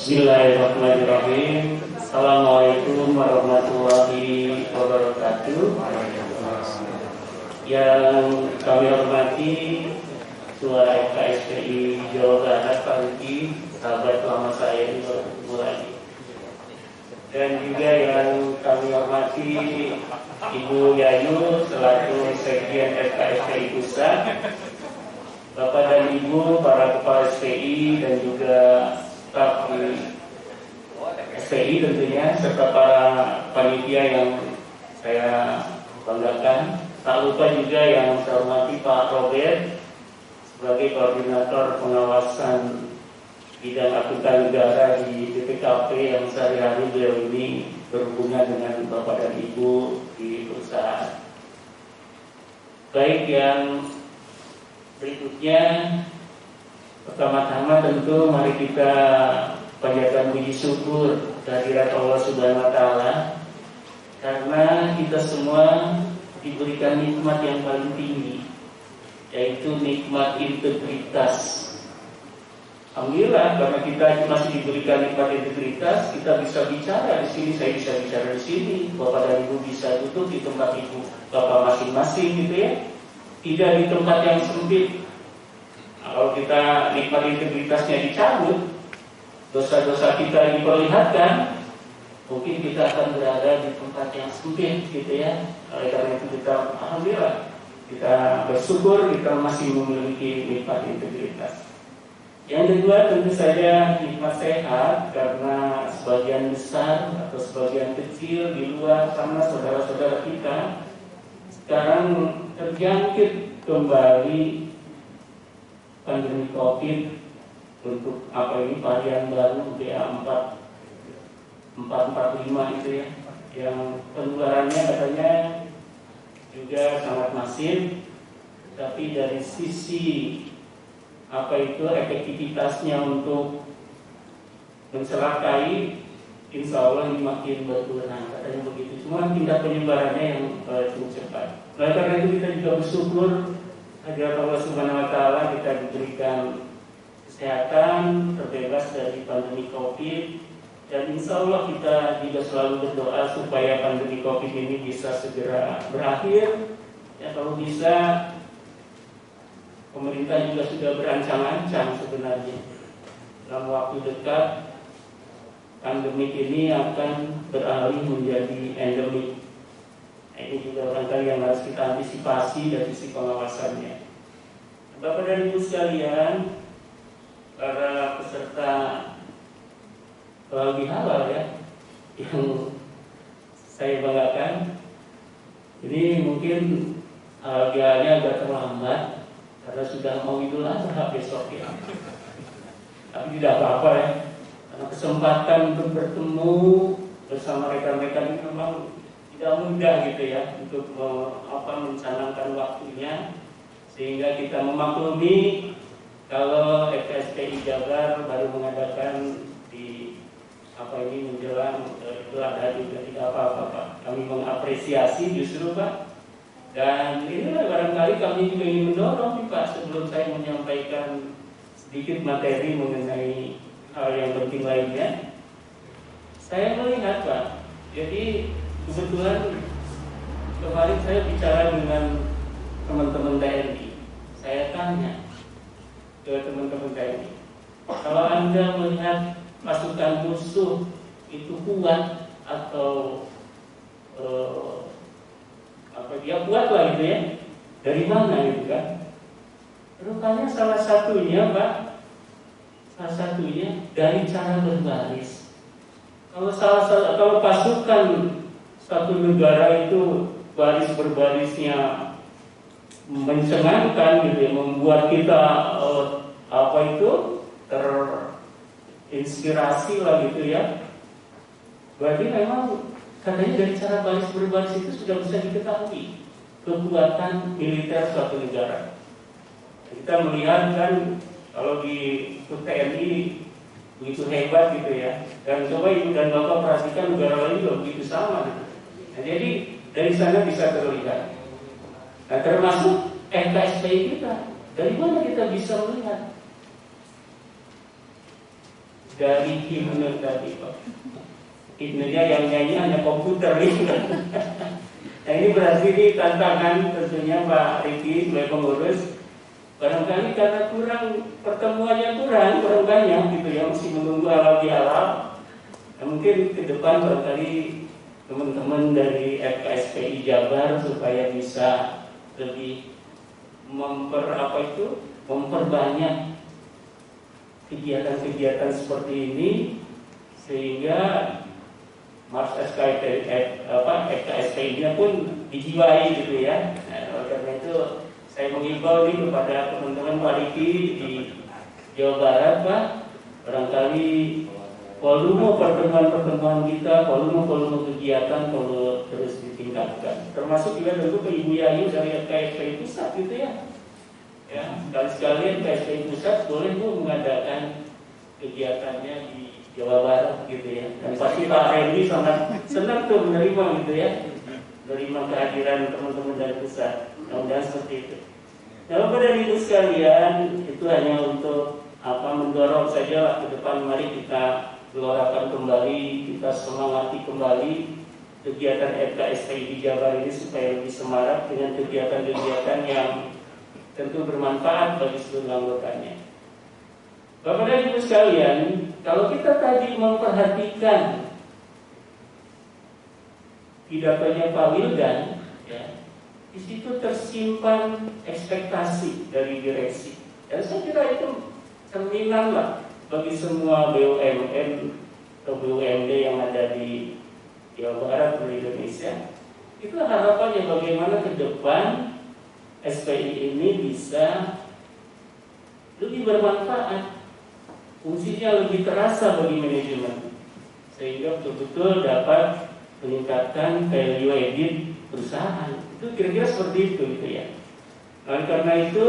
Bismillahirrahmanirrahim. Assalamualaikum warahmatullahi wabarakatuh. Yang kami hormati Ketua KSPI Jawa Barat Pak Ruki, sahabat lama saya ini bertemu lagi. Dan juga yang kami hormati Ibu Yayu selaku Sekjen FKSPI Pusat, Bapak dan Ibu para kepala SPI dan juga staf SPI tentunya, serta para panitia yang saya banggakan. Tak lupa juga yang saya hormati Pak Robert sebagai koordinator pengawasan bidang akuntan negara di BPKP yang sehari-hari beliau ini berhubungan dengan Bapak dan Ibu di perusahaan. Baik, yang berikutnya, pertama-tama tentu mari kita panjatkan puji syukur kehadirat Allah Subhanahu wa Ta'ala, karena kita semua diberikan nikmat yang paling tinggi, yaitu nikmat integritas. Alhamdulillah, karena kita masih diberikan nikmat integritas, kita bisa bicara di sini, saya bisa bicara di sini, Bapak dan Ibu bisa duduk di tempat Ibu Bapak masing-masing gitu ya, tidak di tempat yang sempit. Kalau kita nikmat integritasnya dicabut, dosa-dosa kita diperlihatkan, mungkin kita akan berada di tempat yang sempit gitu ya. Oleh karena itu kita, alhamdulillah, kita bersyukur kita masih memiliki nikmat integritas. Yang kedua tentu saja nikmat sehat, karena sebagian besar atau sebagian kecil di luar sana saudara-saudara kita sekarang terjangkit kembali pandemi COVID untuk varian baru BA445 itu ya, yang penularannya katanya juga sangat masif, tapi dari sisi efektivitasnya untuk mencelakai, insya Allah ini makin berkurang, katanya begitu. Cuma tingkat penyebarannya yang cukup cepat. Oleh karena itu kita juga bersyukur hadirat Allah Subhanahu wa Ta'ala, kita diberikan kesehatan, terbebas dari pandemi COVID, dan insya Allah kita juga selalu berdoa supaya pandemi COVID ini bisa segera berakhir. Ya, kalau bisa, pemerintah juga sudah berancang-ancang sebenarnya dalam waktu dekat pandemi ini akan beralih menjadi endemik. Ini juga barangkali yang harus kita antisipasi dari sisi pengawasannya. Bapak dan Ibu sekalian, para peserta halal bihalal ya, yang saya banggakan, ini mungkin halal bihalalnya agak terlambat karena sudah mau Idul Adha besok ya. Tapi tidak apa-apa ya, karena kesempatan untuk bertemu bersama rekan-rekan ini memang tidak mudah gitu ya, untuk mencanangkan waktunya, sehingga kita memaklumi kalau FKSPI Jabar baru mengadakan di menjelang Idul Adha juga, tidak apa-apa Pak. Kami mengapresiasi justru Pak. Dan inilah barangkali kami juga ingin mendorong nih Pak, sebelum saya menyampaikan sedikit materi mengenai hal yang penting lainnya. Saya melihat Pak, jadi kebetulan kemarin saya bicara dengan teman-teman TNI. Saya tanya ke teman-teman TNI, kalau Anda melihat pasukan musuh itu kuat atau dia kuat lah gitu ya, dari mana gitu kan? Rupanya salah satunya Pak, dari cara berbaris. Kalau pasukan satu negara itu baris berbarisnya mencengangkan gitu ya, membuat kita terinspirasi lah gitu ya. Berarti memang katanya dari cara baris berbaris itu sudah bisa diketahui kekuatan militer suatu negara. Kita melihat kan kalau di TNI begitu hebat gitu ya. Dan coba Ibu dan Bapak perhatikan negara lain juga begitu sama. Nah, jadi dari sana bisa terlihat. Nah, termasuk FKSPI kita. Dari mana kita bisa melihat? dari himne tadi Pak. Himnenya yang nyanyi hanya komputer gitu. Nah ini berarti ini tantangan tentunya Pak Riki sebagai pengurus. Barangkali karena pertemuannya kurang banyak gitu ya, masih menunggu halal bihalal. Nah, mungkin ke depan barangkali teman-teman dari FKSPI Jabar supaya bisa lebih memperbanyak kegiatan-kegiatan seperti ini sehingga Mars FKSPI-nya pun dijiwai gitu ya. Nah, karena itu saya mengimbau nih kepada teman-teman Pak Riki di Jawa Barat Pak, barangkali volume pertemuan kita, volume kegiatan perlu terus ditingkatkan. Termasuk juga tentu ke Ibu Yayu dari FKSPI Pusat gitu ya. Ya, sekali-sekali FKSPI Pusat boleh tuh mengadakan kegiatannya di Jawa Barat gitu ya. Dan pasti Pak Randy sangat senang tuh menerima gitu ya, menerima kehadiran teman-teman dari pusat. Mudah-mudahan seperti itu. Nah, Bapak dan Ibu sekalian, itu hanya untuk mendorong saja ke depan. Mari kita gelorakan kembali, kita semangati kembali kegiatan FKSPI di Jabar ini supaya lebih semarak dengan kegiatan-kegiatan yang tentu bermanfaat bagi seluruh anggotanya. Bapak dan Ibu sekalian, kalau kita tadi memperhatikan pidatonya Pak Wildan, ya, di situ tersimpan ekspektasi dari direksi. Dan saya kira itu cerminan lah bagi semua BUMN atau BUMD yang ada di Jawa Barat di Indonesia. Itu harapannya bagaimana ke depan SPI ini bisa lebih bermanfaat, fungsinya lebih terasa bagi manajemen, sehingga betul-betul dapat meningkatkan value added perusahaan. Itu kira-kira seperti itu gitu ya. Nah, karena itu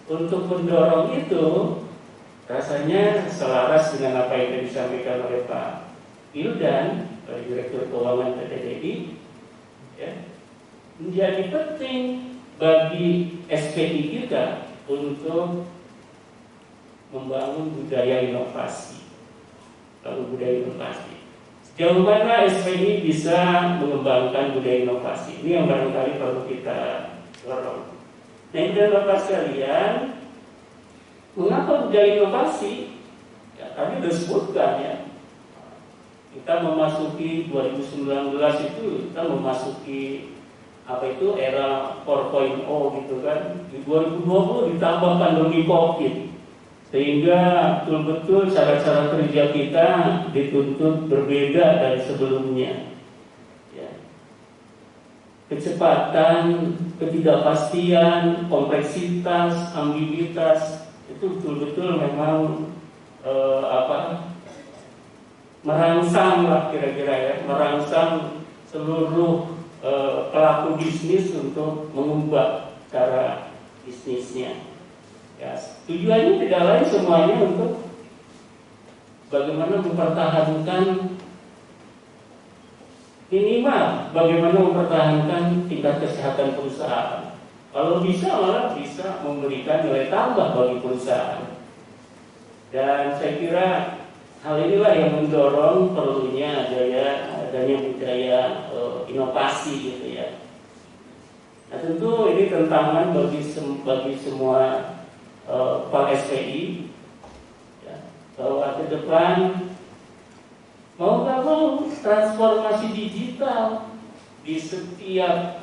untuk mendorong itu rasanya selaras dengan apa yang disampaikan oleh Pak Wildan, Direktur Keuangan PT DI, ya, menjadi penting bagi SPI kita untuk membangun budaya inovasi. Lalu budaya inovasi. Sejauh mana SPI bisa mengembangkan budaya inovasi? Ini yang barangkali perlu kita dorong. Nah, ini Bapak sekalian, mengapa budaya inovasi? Ya, tadi sudah disebutkan ya. Kita memasuki 2019 itu kita memasuki era 4.0 gitu kan. Di 2020 ditambah pandemi Covid. Sehingga betul-betul cara-cara kerja kita dituntut berbeda dari sebelumnya. Ya. Kecepatan, ketidakpastian, kompleksitas, ambiguitas itu betul-betul memang merangsang lah kira-kira ya, merangsang seluruh pelaku bisnis untuk mengubah cara bisnisnya. Ya, tujuannya tidak lain semuanya untuk bagaimana mempertahankan minimal, bagaimana mempertahankan tingkat kesehatan perusahaan. Kalau bisa malah bisa memberikan nilai tambah bagi perusahaan. Dan saya kira hal inilah yang mendorong perlunya adanya budaya inovasi gitu ya. Nah, tentu ini tantangan bagi semua Pak SPI ya, bahwa ke depan mau nggak mau transformasi digital di setiap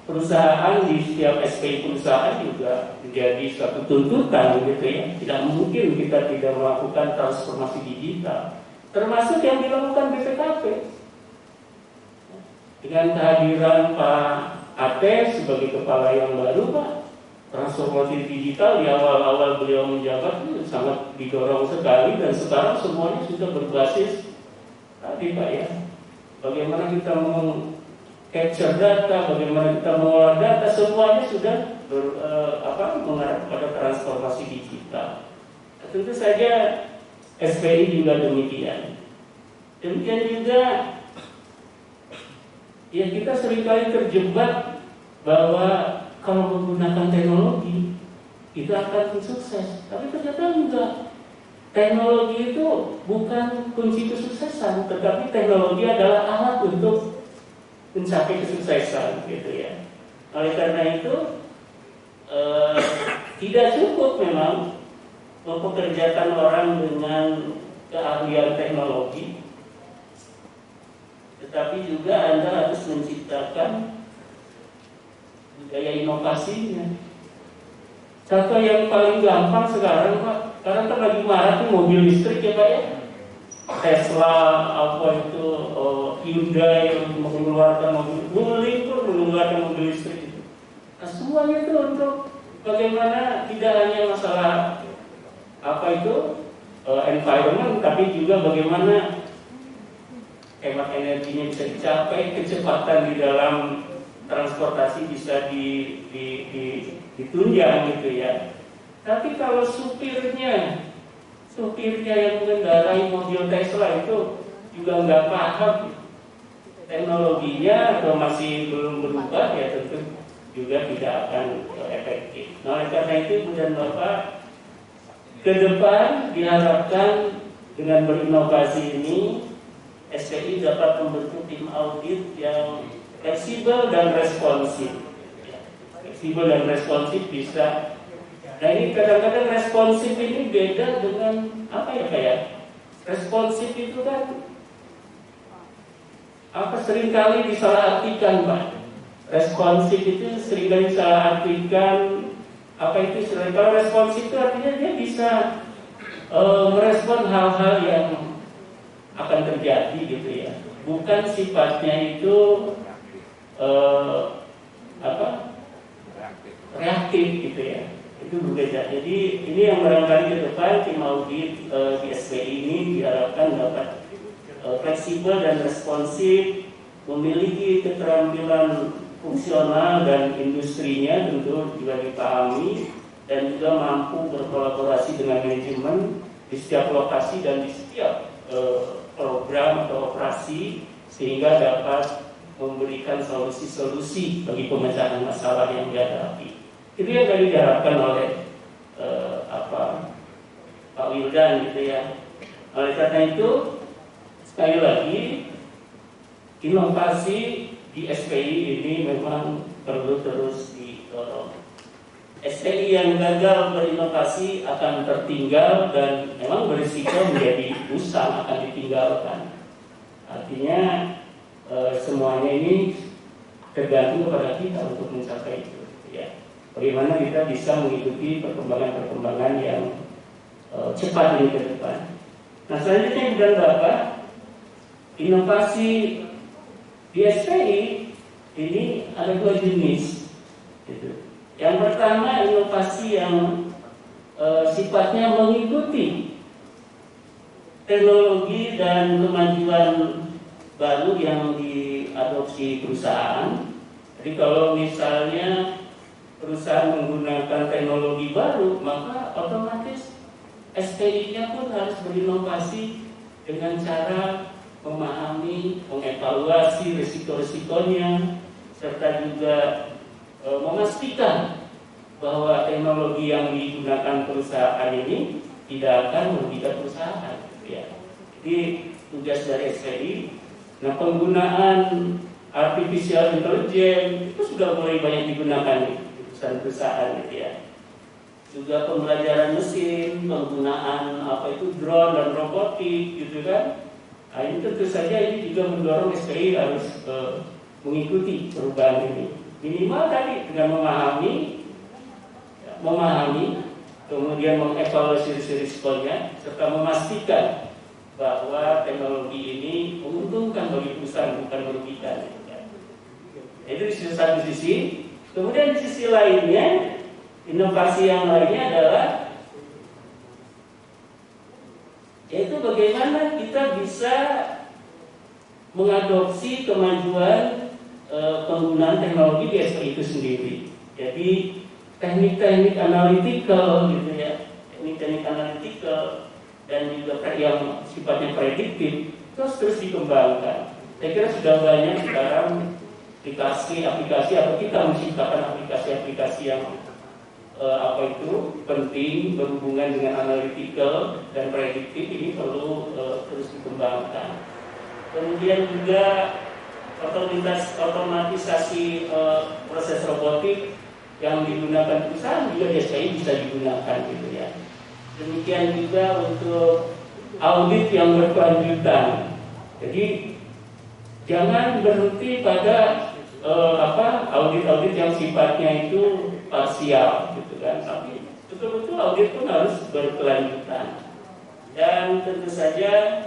perusahaan, di setiap SPI perusahaan juga menjadi suatu tuntutan gitu ya. Tidak mungkin kita tidak melakukan transformasi digital, termasuk yang dilakukan BPKP dengan kehadiran Pak Ate sebagai kepala yang baru Pak. Transformasi digital di awal-awal beliau menjabat itu sangat didorong sekali, dan sekarang semuanya sudah berbasis tadi Pak ya. Bagaimana kita capture data, bagaimana kita mengolah data, semuanya sudah mengarah kepada transformasi digital. Nah, tentu saja SPI juga demikian. Demikian juga ya, kita seringkali terjebak bahwa kalau menggunakan teknologi itu akan sukses, tapi ternyata enggak. teknologi itu bukan kunci kesuksesan, tetapi teknologi adalah alat untuk mencapai kesuksesan, gitu ya. Oleh karena itu, tidak cukup memang mempekerjakan orang dengan keahlian teknologi, tetapi juga Anda harus menciptakan budaya inovasinya. Contoh yang paling gampang sekarang, Pak, sekarang kan lagi marak tuh mobil listrik ya, Pak ya. Tesla, apa itu, Hyundai mengeluarkan mobil, Wuling pun mengeluarkan mobil listrik itu. Nah, semuanya itu untuk bagaimana tidak hanya masalah apa itu environment, tapi juga bagaimana hemat energinya bisa dicapai, kecepatan di dalam transportasi bisa ditunjang gitu ya. Tapi kalau supirnya yang mengendarai mobil Tesla itu juga nggak paham teknologinya atau masih belum berubah, ya tentu juga tidak akan efektif. Nah, oleh karena itu Ibu dan Bapak, ke depan diharapkan dengan berinovasi ini SPI dapat membentuk tim audit yang fleksibel dan responsif. Fleksibel dan responsif bisa. Nah, ini kadang-kadang responsif ini beda dengan apa ya kayak responsif itu kan apa seringkali disalahartikan, Pak. Responsif itu seringkali disalahartikan. Apa itu seringkali kalau responsif itu artinya dia bisa merespon hal-hal yang akan terjadi gitu ya. Bukan sifatnya itu reaktif gitu ya. Itu berbeda. Jadi ini yang barangkali ke depan tim audit di SPI ini diharapkan dapat fleksibel dan responsif, memiliki keterampilan fungsional dan industrinya tentu juga dipahami, dan juga mampu berkolaborasi dengan manajemen di setiap lokasi dan di setiap program atau operasi, sehingga dapat memberikan solusi-solusi bagi pemecahan masalah yang dihadapi. Itu yang tadi diharapkan oleh Pak Wildan gitu ya. Oleh karena itu, sekali lagi, inovasi di SPI ini memang perlu terus didorong. SPI yang gagal berinovasi akan tertinggal dan memang berisiko menjadi usang, akan ditinggalkan. Artinya semuanya ini tergantung kepada kita untuk mencapai itu. Ya. Bagaimana kita bisa mengikuti perkembangan-perkembangan yang cepat ini ke depan. Nah, selanjutnya Ibu dan Bapak, inovasi di SPI ini ada dua jenis. Gitu. Yang pertama, inovasi yang sifatnya mengikuti teknologi dan kemajuan baru yang diadopsi perusahaan. Jadi kalau misalnya perusahaan menggunakan teknologi baru, maka otomatis SPI-nya pun harus berinovasi dengan cara memahami, mengevaluasi risiko-risikonya, serta juga memastikan bahwa teknologi yang digunakan perusahaan ini tidak akan merugikan perusahaan. Ya. Jadi tugas dari SPI, nah penggunaan artificial intelligence itu sudah mulai banyak digunakan di perusahaan-perusahaan, gitu ya. Juga pembelajaran mesin, penggunaan drone dan robotik, gitu kan. Nah, ini tentu saja ini juga mendorong SPI harus mengikuti perubahan ini. Minimal tadi dengan memahami, kemudian mengevaluasi risikonya, serta memastikan bahwa teknologi ini menguntungkan bagi perusahaan, bukan merugikan. Itu di satu sisi. Kemudian di sisi lainnya, inovasi yang lainnya adalah yaitu bagaimana kita bisa mengadopsi kemajuan penggunaan teknologi di SPI itu sendiri. Jadi teknik-teknik analytical gitu ya, teknik-teknik analytical dan juga yang sifatnya prediktif terus dikembangkan. Saya kira sudah banyak sekarang aplikasi atau kita menciptakan aplikasi-aplikasi yang penting, berhubungan dengan analytical dan prediktif, ini perlu terus dikembangkan. Kemudian juga otomatisasi proses robotik yang digunakan perusahaan juga biasanya bisa digunakan gitu ya. Demikian juga untuk audit yang berkelanjutan. Jadi jangan berhenti pada audit-audit yang sifatnya itu parsial gitu kan, tapi betul-betul audit pun harus berkelanjutan. Dan tentu saja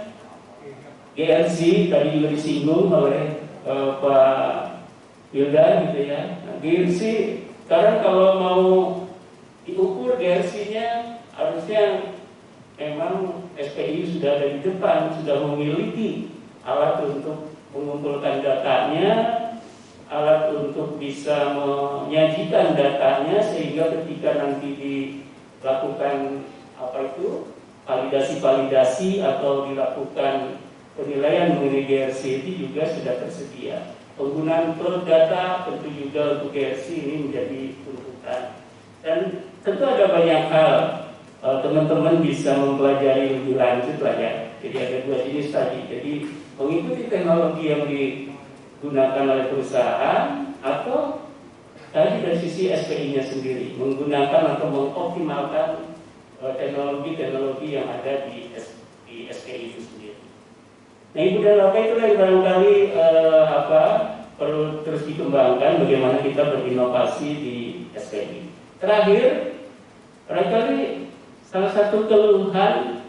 GRC tadi juga disinggung oleh Pak Wildan gitu ya. Nah, GRC sekarang kalau mau diukur GRC-nya harusnya memang SPI sudah ada di depan, sudah memiliki alat untuk mengumpulkan datanya, alat untuk bisa menyajikan datanya, sehingga ketika nanti dilakukan validasi atau dilakukan penilaian mengenai GRC itu juga sudah tersedia. Penggunaan cloud data tentu juga untuk GRC ini menjadi tuntutan. Dan tentu ada banyak hal teman-teman bisa mempelajari lebih lanjut lah ya. Jadi ada dua jenis tadi. Jadi mengikuti teknologi yang digunakan oleh perusahaan, atau tadi dari sisi SPI-nya sendiri menggunakan atau mengoptimalkan teknologi-teknologi yang ada di SPI itu sendiri. Nah, Ibu dan Bapak, itulah yang barangkali perlu terus dikembangkan bagaimana kita berinovasi di SPI. Terakhir, barangkali salah satu keluhan,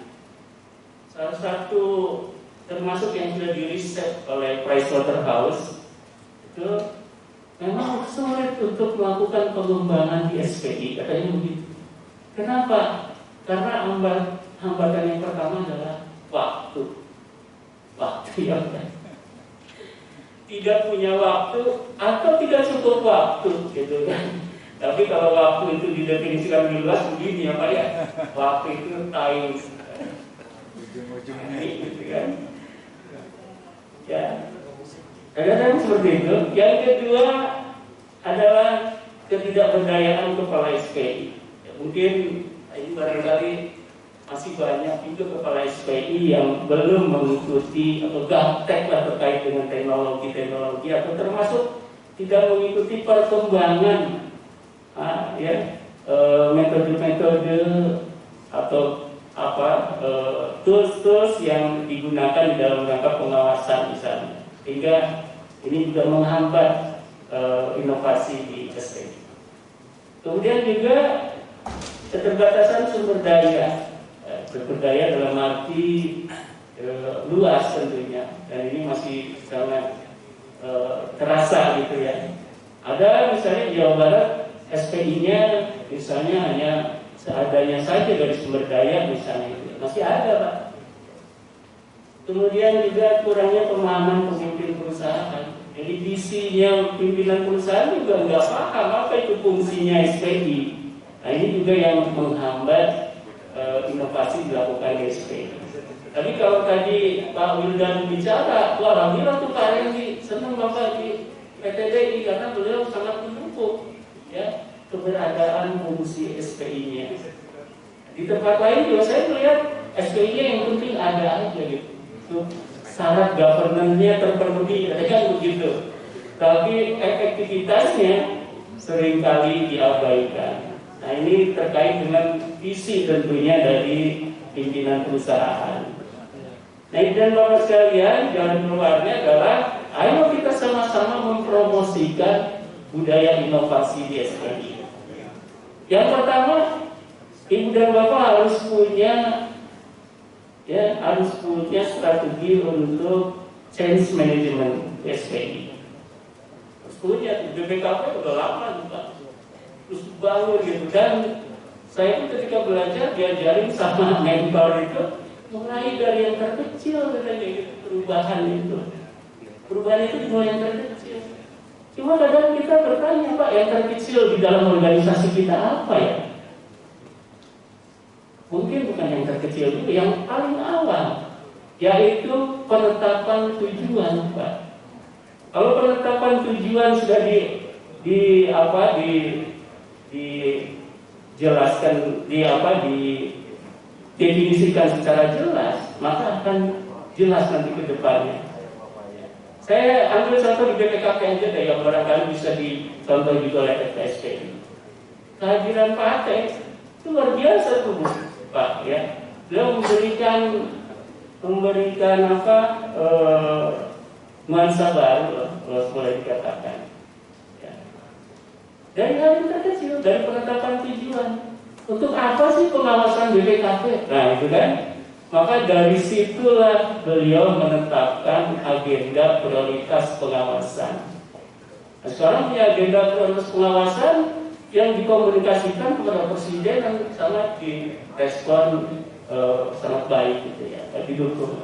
salah satu termasuk yang sudah diriset oleh Pricewaterhouse, itu memang sulit untuk melakukan pengembangan di SPI, katanya begitu. Kenapa? Karena hambatan yang pertama adalah waktu yang tidak punya waktu atau tidak cukup waktu, gitu kan. Tapi kalau waktu itu didefinisikan lebih luas begini ya Pak ya, waktu itu time, gitu kan. Ya, kadang-kadang seperti itu. Yang kedua adalah ketidakberdayaan kepala SPI. Ya, mungkin ini barangkali masih banyak juga kepala SPI yang belum mengikuti atau gaptek lah terkait dengan teknologi atau termasuk tidak mengikuti perkembangan metode-metode atau tools-tools yang digunakan di dalam rangka pengawasan misalnya, sehingga ini juga menghambat inovasi di SPI. Kemudian juga keterbatasan sumber daya dalam arti luas tentunya, dan ini masih sangat terasa gitu ya. Ada misalnya di Jawa Barat SPI-nya misalnya hanya seadanya saja dari sumber daya misalnya, masih ada Pak. Kemudian juga kurangnya pemahaman pemimpin perusahaan. Jadi visinya pimpinan perusahaan juga nggak paham apa itu fungsinya SPI. Nah, ini juga yang menghambat inovasi dilakukan di SPI. Tapi kalau tadi Pak Wildan bicara, wah alhamdulillah tuh Pak Rendy, senang Bapak di PTDI karena beliau sangat mendukung ya keberadaan fungsi SPI-nya. Di tempat lain juga saya melihat SPI-nya yang penting ada aja gitu. Syarat governance-nya terpenuhi, kan begitu. Tapi efektivitasnya seringkali diabaikan. Nah, ini terkait dengan visi tentunya dari pimpinan perusahaan. Nah, dan Bapak sekalian, jalan keluarnya adalah ayo kita sama-sama mempromosikan budaya inovasi di SPI. Yang pertama, Ibu dan Bapak harus punya strategi untuk change management SPI. Harus punya, BPKP udah lama juga, terus bangun gitu. Dan saya pun ketika belajar diajarin sama mentor itu, mulai dari yang terkecil katanya gitu, perubahan itu dimulai yang terkecil. Cuma kadang kita bertanya, Pak, yang terkecil di dalam organisasi kita apa ya? Mungkin bukan yang terkecil itu, yang paling awal, yaitu penetapan tujuan, Pak. Kalau penetapan tujuan sudah jelaskan didefinisikan secara jelas, maka akan jelas nanti ke depannya. Saya ambil contoh di BPKP aja deh, yang barangkali bisa dicontoh juga oleh FKSPI. Kehadiran Pak Ate itu luar biasa tuh Pak ya. Beliau memberikan nuansa baru kalau boleh dikatakan. Ya. Dari hal yang terkecil, dari penetapan tujuan. Untuk apa sih pengawasan BPKP? Nah itu kan. Maka dari situlah beliau menetapkan agenda prioritas pengawasan. Nah, sekarang punya agenda prioritas pengawasan yang dikomunikasikan kepada Presiden yang sangat direspon sangat baik gitu ya, didukung.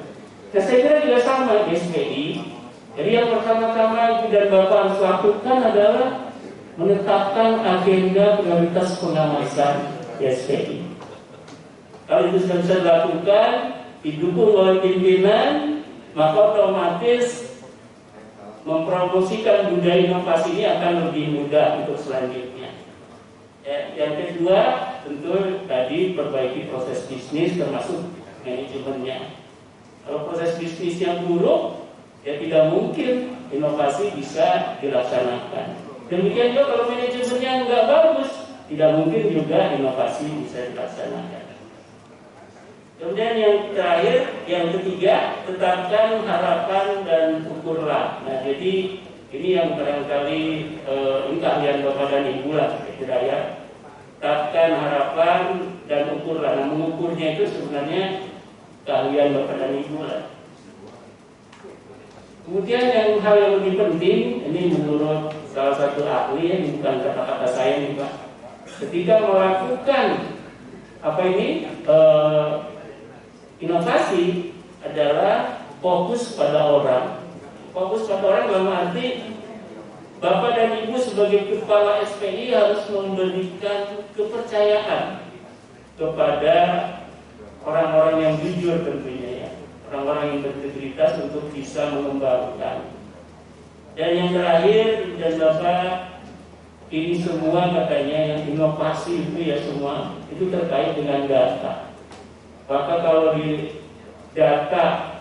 Nah saya kira juga sama di SPI. Jadi yang pertama-tama Ibu dan Bapak harus lakukan adalah menetapkan agenda prioritas pengawasan di SPI. Kalau itu sudah bisa dilakukan, didukung oleh pimpinan, maka otomatis mempromosikan budaya inovasi ini akan lebih mudah untuk selanjutnya. Ya, yang kedua, tentu tadi perbaiki proses bisnis termasuk manajemennya. Kalau proses bisnis yang buruk, ya tidak mungkin inovasi bisa dilaksanakan. Demikian juga kalau manajemennya nggak bagus, tidak mungkin juga inovasi bisa dilaksanakan. Kemudian yang terakhir, yang ketiga, tetapkan harapan dan ukurlah. Nah, jadi ini yang barangkali ini keahlian Bapak dan Ibu lah, kira ya. Tetapkan harapan dan ukurlah. Nah, mengukurnya itu sebenarnya keahlian Bapak dan Ibu lah. Kemudian yang hal yang lebih penting, ini menurut salah satu ahli, ini bukan kata-kata saya nih Pak. Ketika melakukan inovasi adalah fokus pada orang. Fokus pada orang dalam arti Bapak dan Ibu sebagai kepala SPI harus memberikan kepercayaan kepada orang-orang yang jujur tentunya ya, orang-orang yang berintegritas untuk bisa mengembangkan. Dan yang terakhir, dan Bapak, ini semua katanya yang inovasi itu ya semua itu terkait dengan data. Maka kalau di data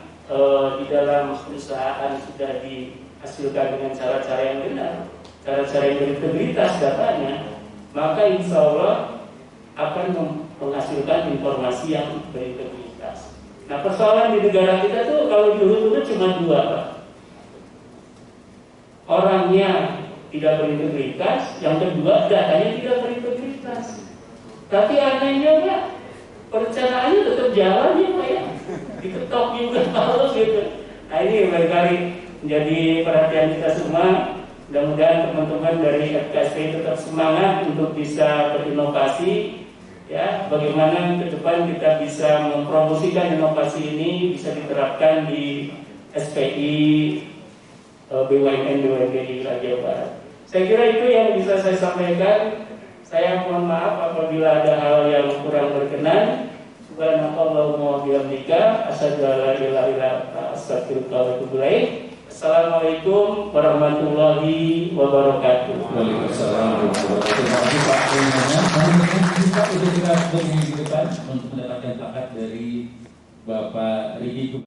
di dalam perusahaan sudah dihasilkan dengan cara-cara yang benar, cara-cara yang berintegritas datanya, maka insya Allah akan menghasilkan informasi yang berintegritas. Nah persoalan di negara kita tuh kalau diurut-urut cuma dua Pak. Orangnya tidak berintegritas, yang kedua datanya tidak berintegritas. Tapi anehnya Pak, perencanaannya tetap jalan ya Pak ya, diketok juga terus gitu. Nah ini barangkali menjadi perhatian kita semua. Mudah-mudahan teman-teman dari FKSPI tetap semangat untuk bisa berinovasi ya. Bagaimana ke depan kita bisa mempromosikan inovasi ini bisa diterapkan di SPI, BUMN di Jawa Barat. Saya kira itu yang bisa saya sampaikan. Saya mohon maaf apabila ada hal yang kurang berkenan. Subhanallahumma wa bihamdika asyhadu an la ilaha illa anta astaghfiruka wa atubu ilaik. Assalamualaikum warahmatullahi wabarakatuh. Waalaikumsalam warahmatullahi wabarakatuh. Terima kasih Pak Purnama. Kita sudah berminggu depan untuk mendapatkan paket dari Bapak Riki.